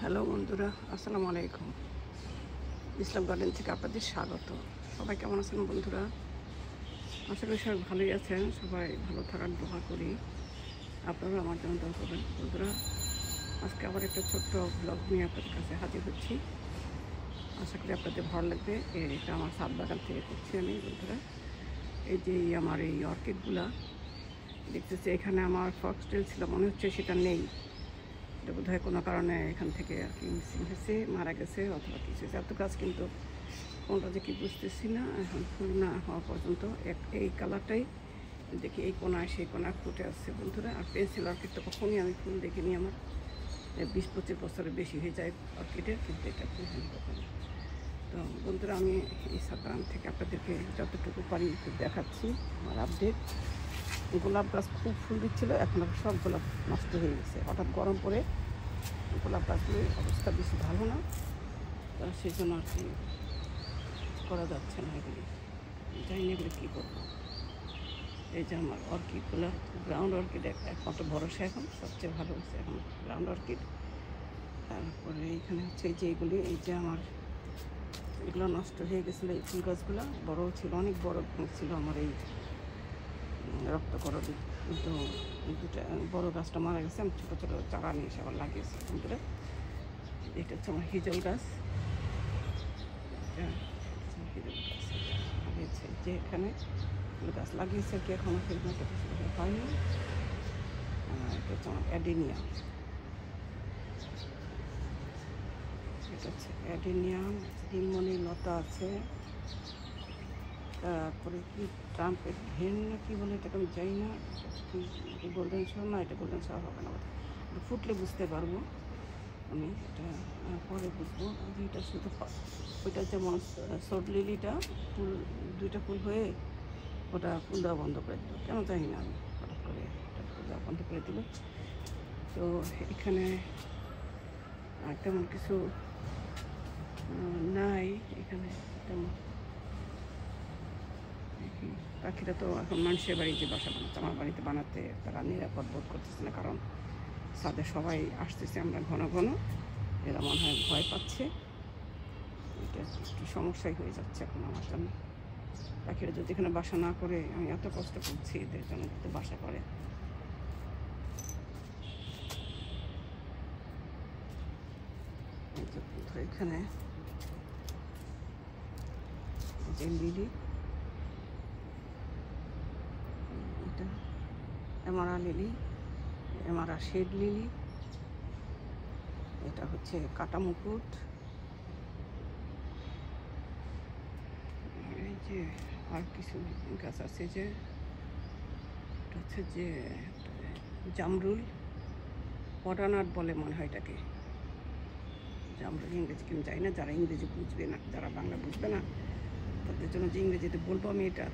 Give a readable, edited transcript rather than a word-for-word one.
Hello বন্ধুরা, আসসালামু আলাইকুম। ইসলাম গার্ডেন থেকে আপনাদের স্বাগত। সবাই কেমন আছেন বন্ধুরা? আশা করি সবাই ভালোই আছেন। সবাই ভালো থাকার দোয়া করি। আপনারাও আমার জন্য দোয়া করবেন বন্ধুরা। আজকে আবার একটা ছোট্ট ব্লগ নিয়ে আপনাদের কাছে হাজির হচ্ছি। আশা করি আপনাদের ভালো লাগবে। এটা আমার ছাদ বাগান থেকে করছি আমি বন্ধুরা। এই যে আমার এই অর্কিডগুলা দেখতেছি, এখানে আমার ফক্সটেল ছিল, মনে হচ্ছে সেটা নেই। এটা বোধ হয় কোনো কারণে এখান থেকে আর কি মিসিং হয়েছে, মারা গেছে অথবা কিছু হয়েছে। এত গাছ কিন্তু কোনটা যে কি বুঝতেছি না। এখন ফুল না হওয়া পর্যন্ত এই কালারটাই দেখি, এই কোনায় সেই কোনায় ফুটে আসছে বন্ধুরা। আর পেন্সিল অর্কিড তো কখনই আমি ফুল দেখিনি, আমার 20-25 বছরের বেশি হয়ে যায় অর্কিডের, কিন্তু এটা ফুল হয়নি কখনো। তো বন্ধুরা, আমি এই সাধারণ থেকে আপনাদেরকে যতটুকু পারি একটু দেখাচ্ছি আমার আপডেট। গোলাপ গাছ খুব ফুল দিচ্ছিলো, এখন সব গোলাপ নষ্ট হয়ে গেছে। হঠাৎ গরম পড়ে গোলাপ গাছগুলির অবস্থা বেশি ভালো না, তো সেই জন্য আর কি করা যাচ্ছে না। এগুলি জানি না এগুলি কী করবো। এই যে আমার অর্কিডগুলো, গ্রাউন্ড অর্কিড একমাত্র ভরসা, এখন সবচেয়ে ভালো হচ্ছে এখন গ্রাউন্ড অর্কিড। তারপরে এইখানে হচ্ছে এই যে এইগুলি, এই যে আমার এগুলো নষ্ট হয়ে গেছিলো। এই ফুল গাছগুলো বড়ো ছিল, অনেক বড় ছিল আমার এই রক্তকরবী, কিন্তু দুটা বড়ো গাছটা মারা গেছে। আমি ছোটো ছোটো চারা নিয়ে এসে আবার লাগিয়েছি বন্ধুরা। এটা হচ্ছে আমার হিজল গাছ, হিজল গাছ লাগিয়েছে যে এখানে গাছ লাগিয়েছে আর কি, এখনও সেরকম হয়নি। এটা হচ্ছে আমার অ্যাডিনিয়াম, এটা হচ্ছে অ্যাডিনিয়াম। দিনমণি লতা আছে, তারপরে কি ট্রাম্পের ভেন না কি বলে এটাকে আমি জানি না। কি গোল্ডেন শো না, এটা গোল্ডেন শো হবে না, ফুটলে বুঝতে পারবো আমি, এটা পরে বুঝবো। এটা শুধু ওইটা যেমন শর্ট লিলিটা ফুল, দুইটা ফুল হয়ে ওটা ফুল দেওয়া বন্ধ করে দিল, কেন জানি না আমি, হঠাৎ করে ফুল দেওয়া বন্ধ করে দিল। তো এখানে তেমন কিছু নাই এখানে তেমন। পাখিরা তো এখন মানুষের বাড়িতে বাসা বানাচ্ছে, আমার বাড়িতে বানাতে তারা নিরাপদ বোধ করতেছে না, কারণ ছাদে সবাই আসতেছে আমরা ঘন ঘন, এরা মনে হয় ভয় পাচ্ছে। এটা একটু সমস্যাই হয়ে যাচ্ছে এখন আমার জন্য। পাখিরা যদি এখানে বাসা না করে, আমি এত কষ্ট করছি এদের জন্য যাতে বাসা করে। এখানে যে লিলি, এটা এমারা লিলি, এমারা শেড লিলি, এটা হচ্ছে কাটা মুকুট। এই যে আর কিছু গাছ আছে, যে এটা হচ্ছে যে জামরুল, পডানাট বলে মনে হয় এটাকে, জামরুল ইংরেজি কিন্তু জানি না। যারা ইংরেজি বুঝবে না, যারা বাংলা বুঝবে না, তাদের জন্য যে ইংরেজিতে বলবো আমি এটা